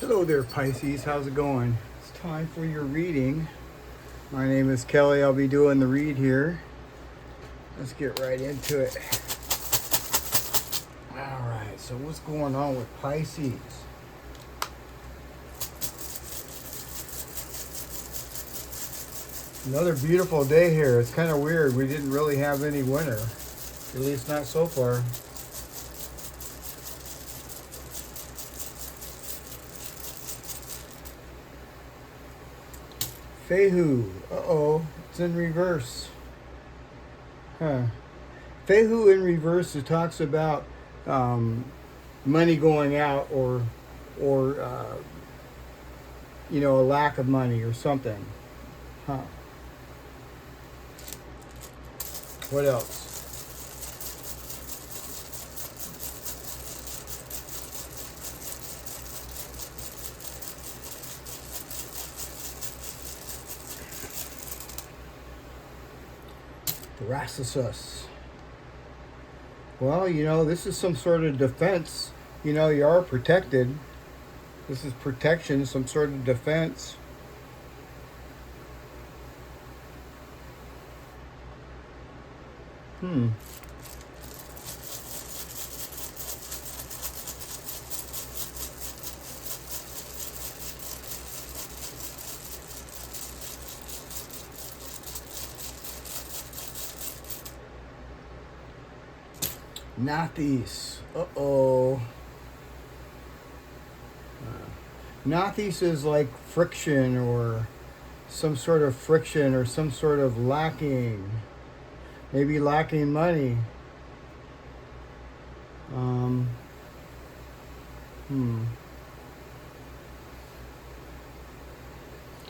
Hello there, Pisces. How's it going? It's time for your reading. My name is Kelly. I'll be doing the read here. Let's get right into it. All right, so what's going on with Pisces? Another beautiful day here. It's kind of weird. We didn't really have any winter, at least not so far. Fehu. Uh-oh. It's in reverse. Huh. Fehu in reverse, it talks about money going out or a lack of money or something. Huh. What else? Resourceful. Well, this is some sort of defense. You are protected. This is protection, some sort of defense. Nathis. Uh-oh. Nathis is like friction or some sort of friction or some sort of lacking. Maybe lacking money.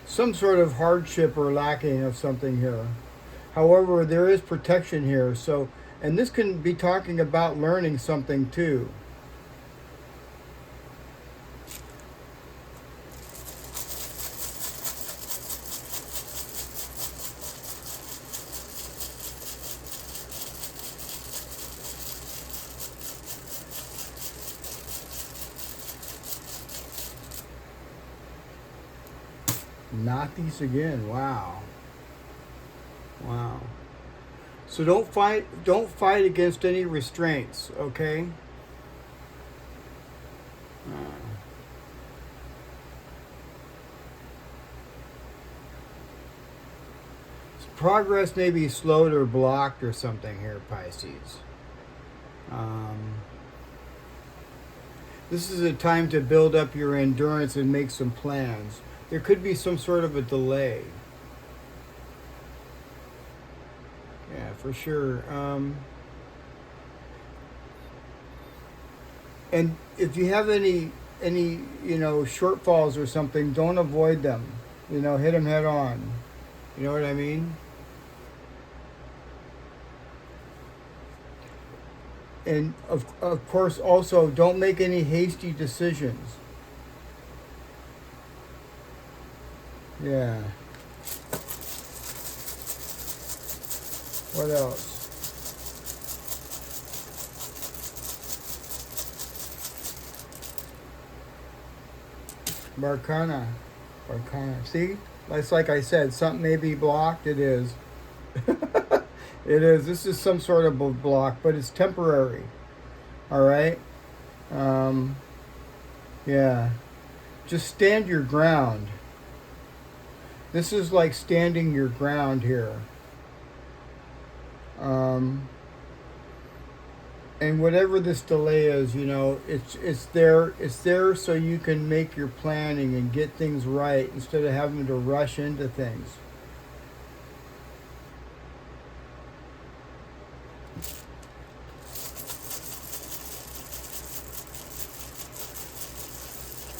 Some sort of hardship or lacking of something here. However, there is protection here. So, and this can be talking about learning something too. Not these again. Wow. So don't fight against any restraints, okay? Progress may be slowed or blocked or something here, Pisces. This is a time to build up your endurance and make some plans. There could be some sort of a delay. Yeah, for sure. And if you have any shortfalls or something, don't avoid them. Hit them head on. You know what I mean? And of course, also don't make any hasty decisions. Yeah. What else? Barcana. See? That's like I said, something may be blocked. It is. It is. This is some sort of a block, but it's temporary. All right? Yeah. Just stand your ground. This is like standing your ground here. And whatever this delay is, it's there so you can make your planning and get things right instead of having to rush into things.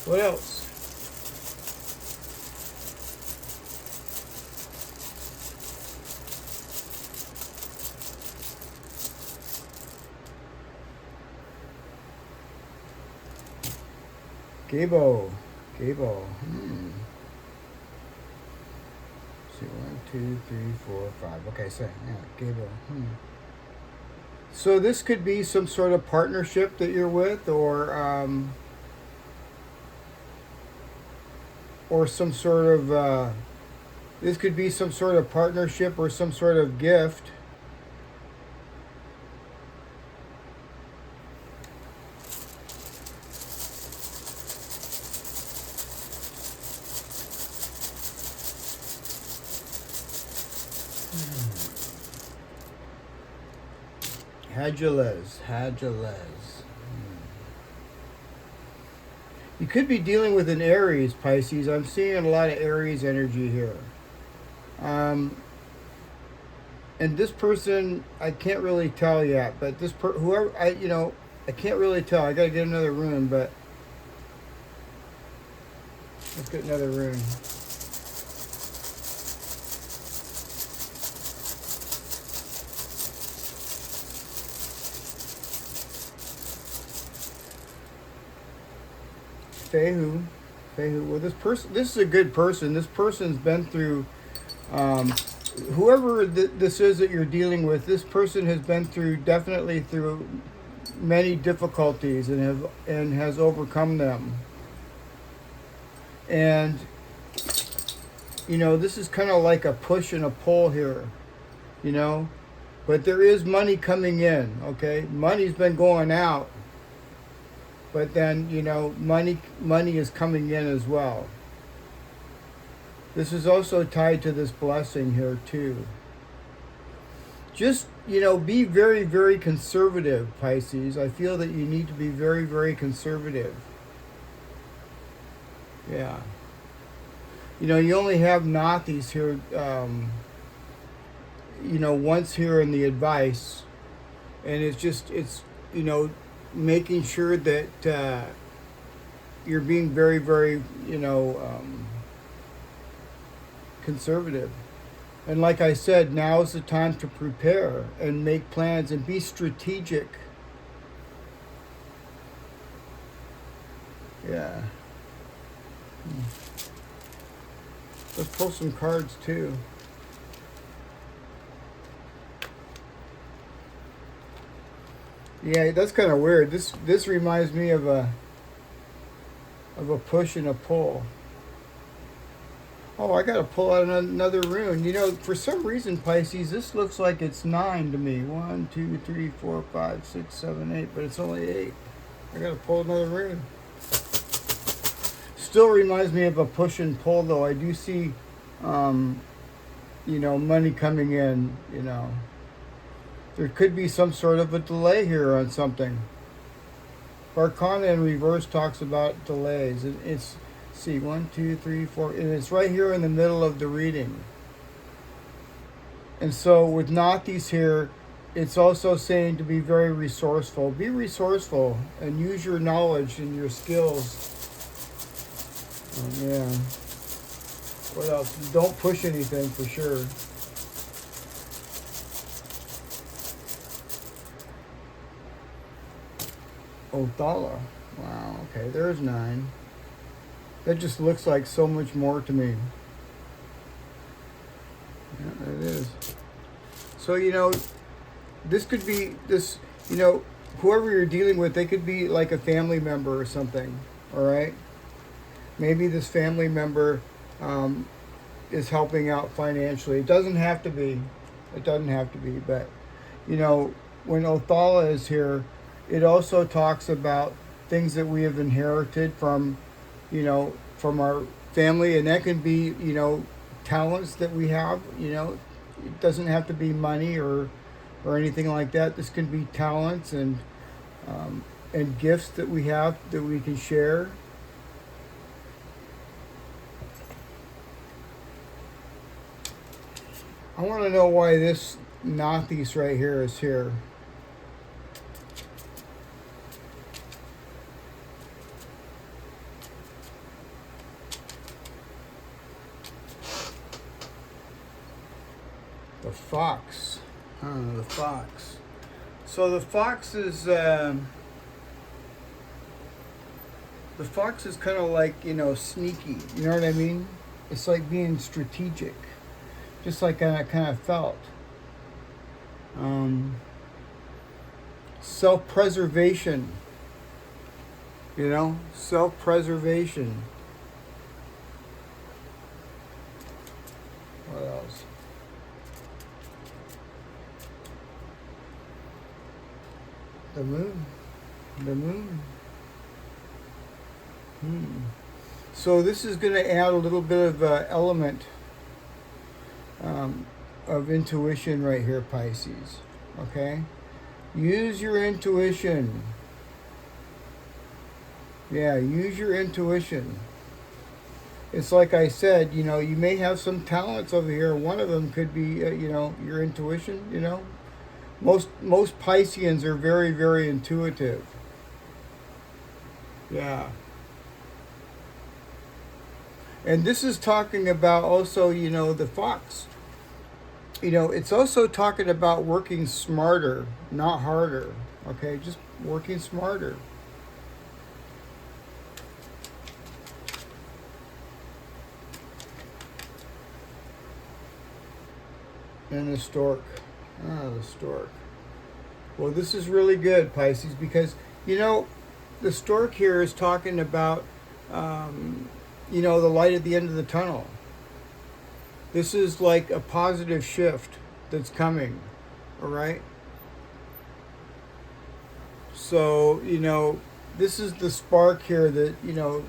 What else? Gable. See, 1, 2, 3, 4, 5. Okay, so yeah, Gable. So this could be some sort of partnership that you're with, or or some sort of, this could be some sort of partnership or some sort of gift. Hageles. You could be dealing with an Aries, Pisces. I'm seeing a lot of Aries energy here. And this person, I can't really tell yet, but whoever, I can't really tell. I gotta get another rune, but let's get another rune. Fehu. Well, this is a good person. This person's been through, whoever this is that you're dealing with, this person has been definitely through many difficulties and has overcome them. And, this is kind of like a push and a pull here, but there is money coming in, okay? Money's been going out. But then, money is coming in as well. This is also tied to this blessing here, too. Just, be very, very conservative, Pisces. I feel that you need to be very, very conservative. Yeah. You only have Nathis here, once here in the advice. And it's making sure that you're being very, very, conservative. And like I said, now is the time to prepare and make plans and be strategic. Yeah. Let's pull some cards too. Yeah, that's kind of weird. This reminds me of a push and a pull. Oh, I got to pull out another rune. For some reason, Pisces, this looks like it's 9 to me. 1, 2, 3, 4, 5, 6, 7, 8, but it's only 8. I got to pull another rune. Still reminds me of a push and pull, though. I do see, money coming in. There could be some sort of a delay here on something. Arcana in reverse talks about delays. It's, see, 1, 2, 3, 4, and it's right here in the middle of the reading. And so with Nathis here, it's also saying to be very resourceful. Be resourceful and use your knowledge and your skills. Oh, man. What else? Don't push anything for sure. Othala. Wow, okay, there's 9. That just looks like so much more to me. Yeah, there it is. So, this could be, whoever you're dealing with, they could be like a family member or something, all right? Maybe this family member is helping out financially. It doesn't have to be. But, when Othala is here, it also talks about things that we have inherited from our family, and that can be, talents that we have. It doesn't have to be money or anything like that. This can be talents and gifts that we have that we can share. I want to know why this Nathis right here is here. The fox. The fox. So the fox is kind of like, sneaky. You know what I mean? It's like being strategic. Just like I kind of felt. Self-preservation. Self-preservation. What else? The moon. The moon. So this is going to add a little bit of element of intuition right here, Pisces. Okay? Use your intuition. Yeah, use your intuition. It's like I said, you know, you may have some talents over here. One of them could be, you know, your intuition, you know. Most Pisceans are very, very intuitive. Yeah. And this is talking about also, you know, the fox. You know, it's also talking about working smarter, not harder. Okay, just working smarter. And the stork. Ah, the stork. Well, this is really good, Pisces, because, you know, the stork here is talking about, you know, the light at the end of the tunnel. This is like a positive shift that's coming, all right? So, you know, this is the spark here that, you know,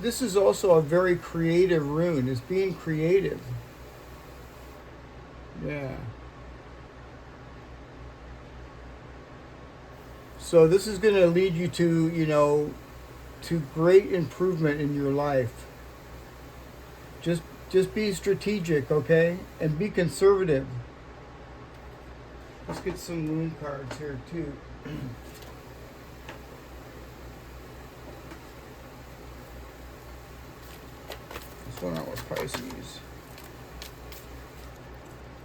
this is also a very creative rune. It's being creative. Yeah. So this is going to lead you to, you know, to great improvement in your life. Just be strategic, okay? And be conservative. Let's get some moon cards here too. This one out with Pisces.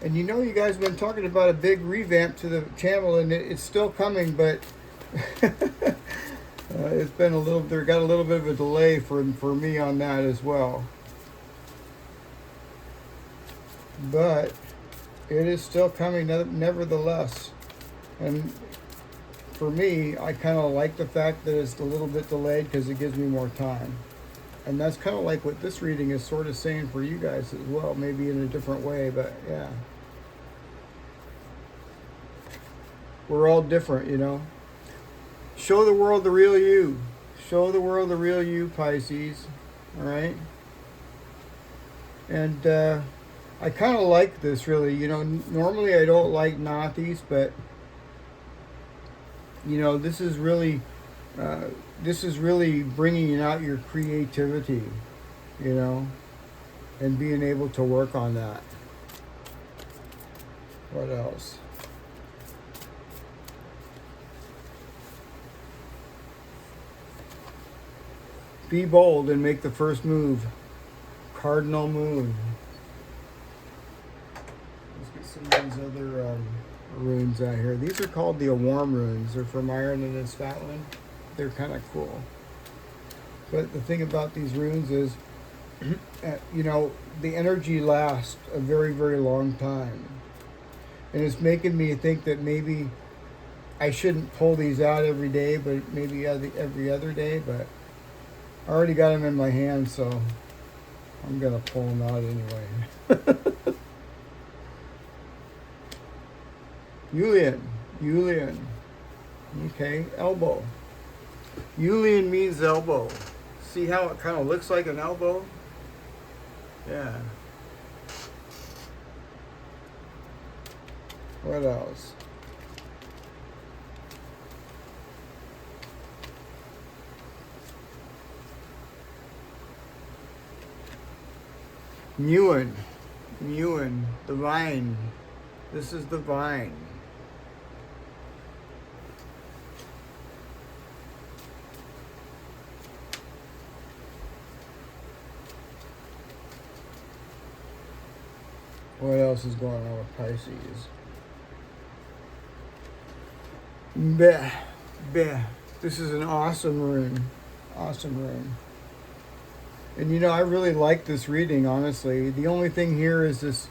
And you know, you guys have been talking about a big revamp to the channel, and it's still coming, but it's been a little, there got a little bit of a delay for me on that as well. But it is still coming nevertheless. And for me, I kind of like the fact that it's a little bit delayed because it gives me more time. And that's kind of like what this reading is sort of saying for you guys as well, maybe in a different way, but yeah. We're all different, you know. Show the world the real you. Show the world the real you, Pisces. All right? And I kind of like this, really. You know, normally I don't like Nathi's, but, you know, this is really bringing out your creativity, you know, and being able to work on that. What else? Be bold and make the first move. Cardinal moon. Let's get some of these other runes out here. These are called the Awarm runes. They're from Ireland and Scotland. They're kind of cool. But the thing about these runes is, you know, the energy lasts a very, very long time. And it's making me think that maybe I shouldn't pull these out every day, but maybe every other day. But I already got them in my hand, so I'm going to pull them out anyway. Julian. Okay, elbow. Julian means elbow. See how it kind of looks like an elbow? Yeah. What else? Mewin, the vine. This is the vine. What else is going on with Pisces? Beh. This is an awesome rune. Awesome rune. And you know, I really like this reading, honestly. The only thing here is this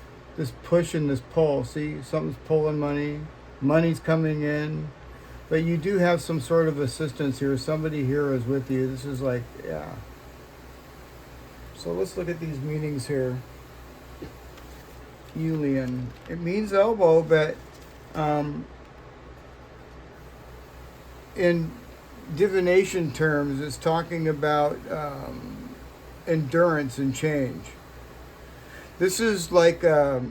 push and this pull. See, something's pulling money. Money's coming in. But you do have some sort of assistance here. Somebody here is with you. This is like, yeah. So let's look at these meanings here. Julian. It means elbow, but in divination terms, it's talking about endurance and change. This is like the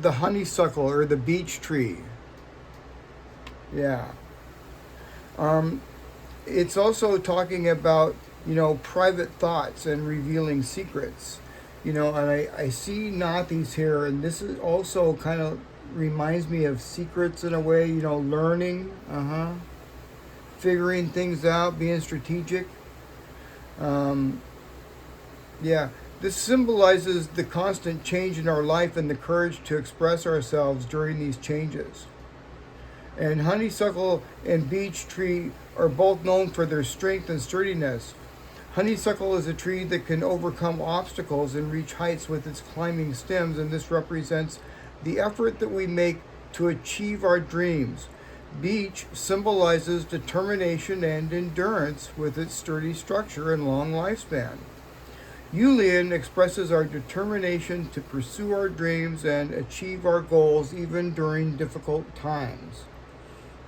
honeysuckle or the beech tree. Yeah. It's also talking about, private thoughts and revealing secrets. And I see Nathis here, and this is also kind of reminds me of secrets in a way, learning, figuring things out, being strategic. Yeah, this symbolizes the constant change in our life and the courage to express ourselves during these changes. And honeysuckle and beech tree are both known for their strength and sturdiness. Honeysuckle is a tree that can overcome obstacles and reach heights with its climbing stems, and this represents the effort that we make to achieve our dreams. Beech symbolizes determination and endurance with its sturdy structure and long lifespan. Julian expresses our determination to pursue our dreams and achieve our goals even during difficult times.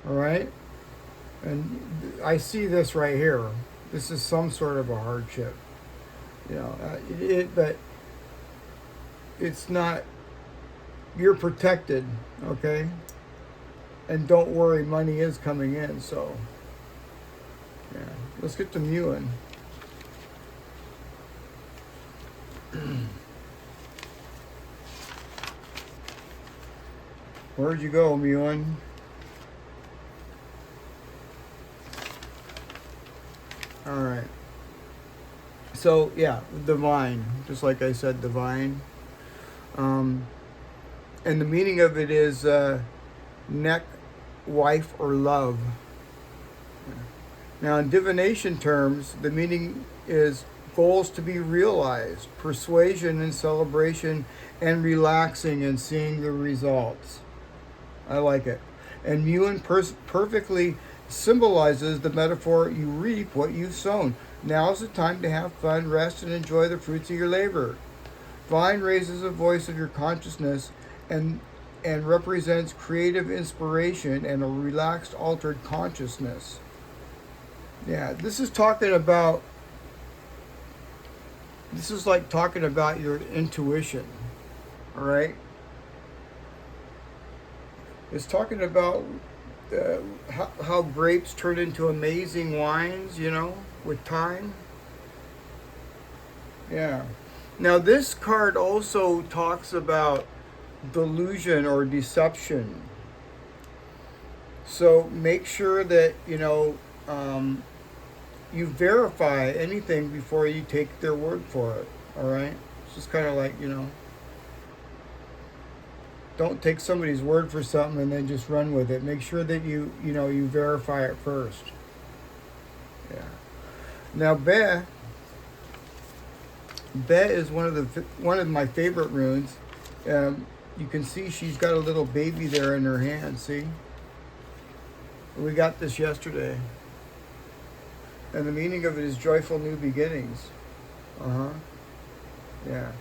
All right? And I see this right here. This is some sort of a hardship. But it's not, you're protected, okay? And don't worry, money is coming in, so. Yeah. Let's get to Muin. Where'd you go, Muin? All right. So, yeah, divine. Just like I said, divine. And the meaning of it is neck, wife, or love. Now, in divination terms, the meaning is goals to be realized, persuasion and celebration, and relaxing and seeing the results. I like it. And Muin perfectly symbolizes the metaphor, you reap what you've sown. Now's the time to have fun, rest, and enjoy the fruits of your labor. Vine raises a voice of your consciousness and represents creative inspiration and a relaxed, altered consciousness. Yeah, this is like talking about your intuition, all right? It's talking about how grapes turn into amazing wines, with time. Yeah. Now, this card also talks about delusion or deception. So make sure that, you verify anything before you take their word for it, all right? It's just kind of like, don't take somebody's word for something and then just run with it. Make sure that you verify it first. Yeah. Now, Be is one of my favorite runes. You can see she's got a little baby there in her hand. See, we got this yesterday, and the meaning of it is joyful new beginnings. Yeah.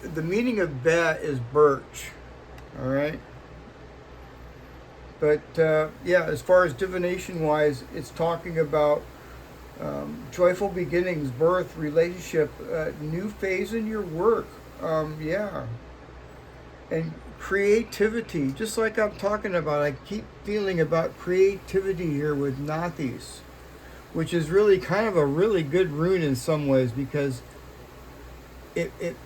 The meaning of Be is birch. All right. But as far as divination wise, it's talking about joyful beginnings, birth, relationship, new phase in your work. And creativity, just like I'm talking about. I keep feeling about creativity here with Nathis, which is really kind of a really good rune in some ways, because it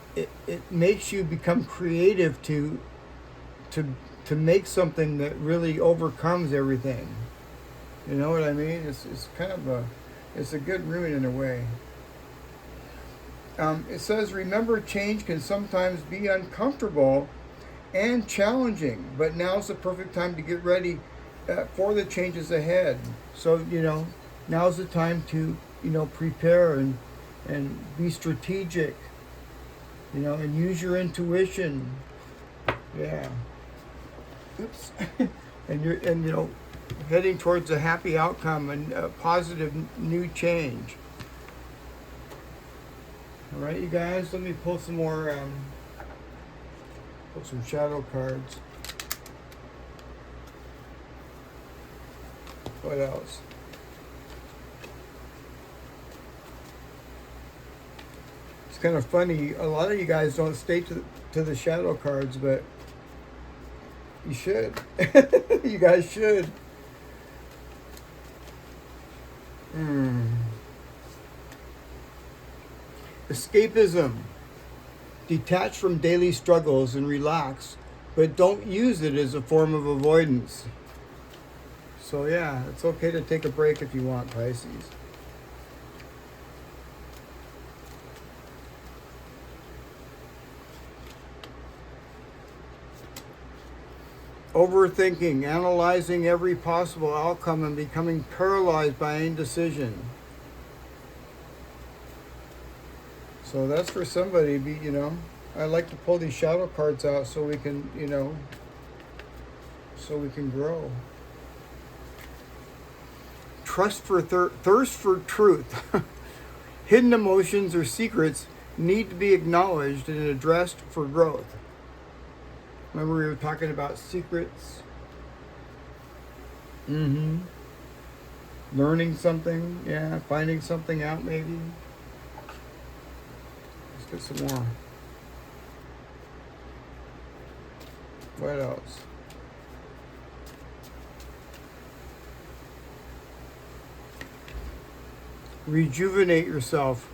makes you become creative to make something that really overcomes everything. You know what I mean? It's kind of it's a good rune in a way. It says, remember, change can sometimes be uncomfortable and challenging, but now's the perfect time to get ready for the changes ahead. So, now's the time to, prepare and be strategic, and use your intuition. Yeah. Oops. and heading towards a happy outcome and a positive new change. All right, you guys, let me pull some more Put some shadow cards. What else? It's kind of funny. A lot of you guys don't stay to the shadow cards, but you should. You guys should. Escapism. Detach from daily struggles and relax, but don't use it as a form of avoidance. So yeah, it's okay to take a break if you want, Pisces. Overthinking, analyzing every possible outcome and becoming paralyzed by indecision. So that's for somebody, I like to pull these shadow cards out so we can, so we can grow. Thirst for truth. Hidden emotions or secrets need to be acknowledged and addressed for growth. Remember we were talking about secrets? Learning something, yeah, finding something out maybe. Let's get some more. What else? Rejuvenate yourself.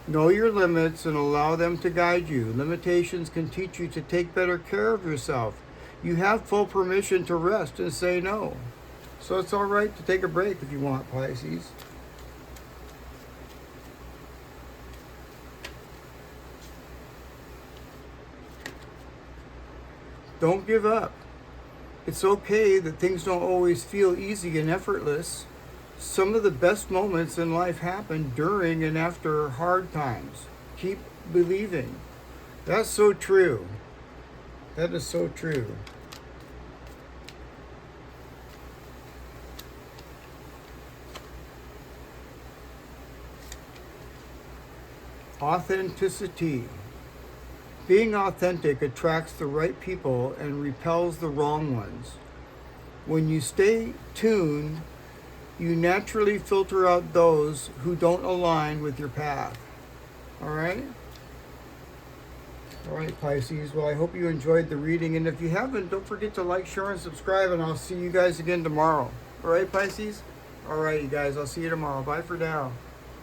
Know your limits and allow them to guide you. Limitations can teach you to take better care of yourself. You have full permission to rest and say no. So it's all right to take a break if you want, Pisces. Don't give up. It's okay that things don't always feel easy and effortless. Some of the best moments in life happen during and after hard times. Keep believing. That's so true. That is so true. Authenticity. Being authentic attracts the right people and repels the wrong ones. When you stay tuned, you naturally filter out those who don't align with your path. All right? All right, Pisces. Well, I hope you enjoyed the reading. And if you haven't, don't forget to like, share, and subscribe. And I'll see you guys again tomorrow. All right, Pisces? All right, you guys. I'll see you tomorrow. Bye for now.